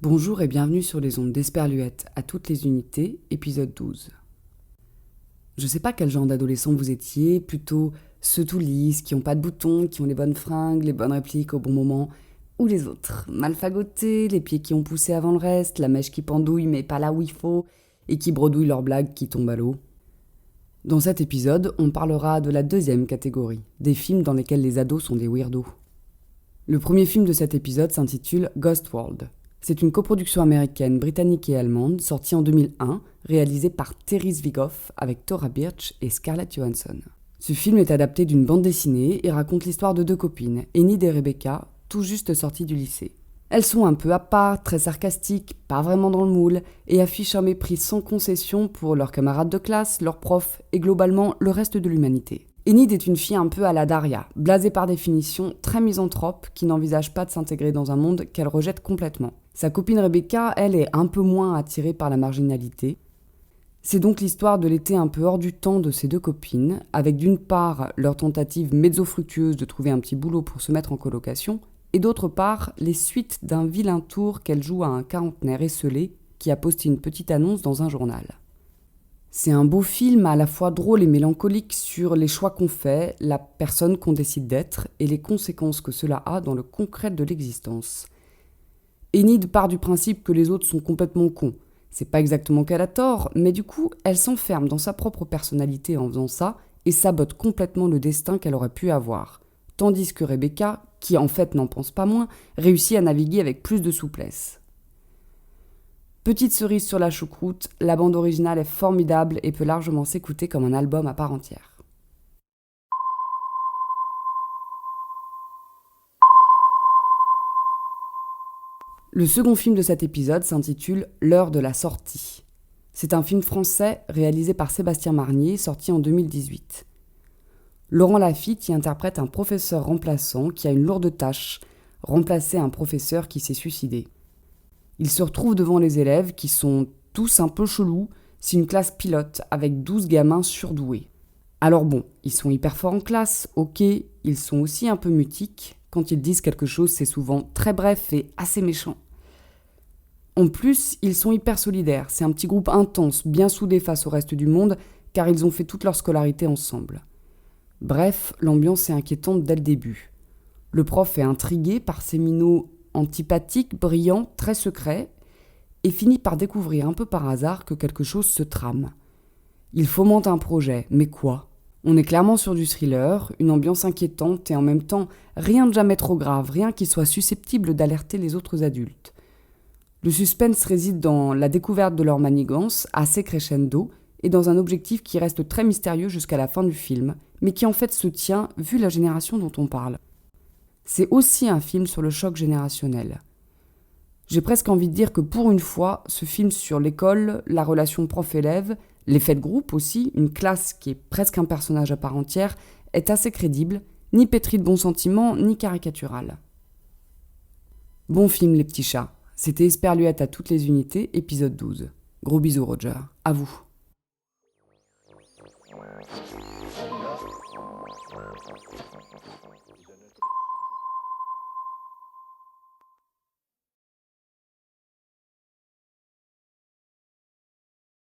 Bonjour et bienvenue sur les ondes d'Esperluette à toutes les unités, épisode 12. Je sais pas quel genre d'adolescent vous étiez, plutôt ceux tout lisses, qui ont pas de boutons, qui ont les bonnes fringues, les bonnes répliques au bon moment, ou les autres, mal fagotés, les pieds qui ont poussé avant le reste, la mèche qui pendouille mais pas là où il faut, et qui bredouillent leurs blagues qui tombent à l'eau. Dans cet épisode, on parlera de la deuxième catégorie, des films dans lesquels les ados sont des weirdos. Le premier film de cet épisode s'intitule Ghost World. C'est une coproduction américaine, britannique et allemande, sortie en 2001, réalisée par Terry Zwigoff avec Thora Birch et Scarlett Johansson. Ce film est adapté d'une bande dessinée et raconte l'histoire de deux copines, Enid et Rebecca, tout juste sorties du lycée. Elles sont un peu à part, très sarcastiques, pas vraiment dans le moule, et affichent un mépris sans concession pour leurs camarades de classe, leurs profs et globalement le reste de l'humanité. Enid est une fille un peu à la Daria, blasée par définition, très misanthrope, qui n'envisage pas de s'intégrer dans un monde qu'elle rejette complètement. Sa copine Rebecca, elle, est un peu moins attirée par la marginalité. C'est donc l'histoire de l'été un peu hors du temps de ces deux copines, avec d'une part leur tentative mezzo-fructueuse de trouver un petit boulot pour se mettre en colocation, et d'autre part les suites d'un vilain tour qu'elle joue à un quarantenaire esseulé qui a posté une petite annonce dans un journal. C'est un beau film à la fois drôle et mélancolique sur les choix qu'on fait, la personne qu'on décide d'être et les conséquences que cela a dans le concret de l'existence. Enid part du principe que les autres sont complètement cons. C'est pas exactement qu'elle a tort, mais du coup, elle s'enferme dans sa propre personnalité en faisant ça et sabote complètement le destin qu'elle aurait pu avoir. Tandis que Rebecca, qui en fait n'en pense pas moins, réussit à naviguer avec plus de souplesse. Petite cerise sur la choucroute, la bande originale est formidable et peut largement s'écouter comme un album à part entière. Le second film de cet épisode s'intitule L'heure de la sortie. C'est un film français réalisé par Sébastien Marnier, sorti en 2018. Laurent Lafitte y interprète un professeur remplaçant qui a une lourde tâche, remplacer un professeur qui s'est suicidé. Il se retrouve devant les élèves qui sont tous un peu chelous, c'est une classe pilote avec 12 gamins surdoués. Alors bon, ils sont hyper forts en classe, ok, ils sont aussi un peu mutiques. Quand ils disent quelque chose, c'est souvent très bref et assez méchant. En plus, ils sont hyper solidaires, c'est un petit groupe intense, bien soudé face au reste du monde, car ils ont fait toute leur scolarité ensemble. Bref, l'ambiance est inquiétante dès le début. Le prof est intrigué par ces minots antipathiques, brillants, très secrets, et finit par découvrir un peu par hasard que quelque chose se trame. Il fomente un projet, mais quoi ? On est clairement sur du thriller, une ambiance inquiétante et en même temps rien de jamais trop grave, rien qui soit susceptible d'alerter les autres adultes. Le suspense réside dans la découverte de leur manigance, assez crescendo, et dans un objectif qui reste très mystérieux jusqu'à la fin du film, mais qui en fait se tient vu la génération dont on parle. C'est aussi un film sur le choc générationnel. J'ai presque envie de dire que pour une fois, ce film sur l'école, la relation prof-élève, l'effet de groupe aussi, une classe qui est presque un personnage à part entière, est assez crédible, ni pétri de bons sentiments, ni caricatural. Bon film les petits chats, c'était Esperluette à toutes les unités, épisode 12. Gros bisous Roger, à vous.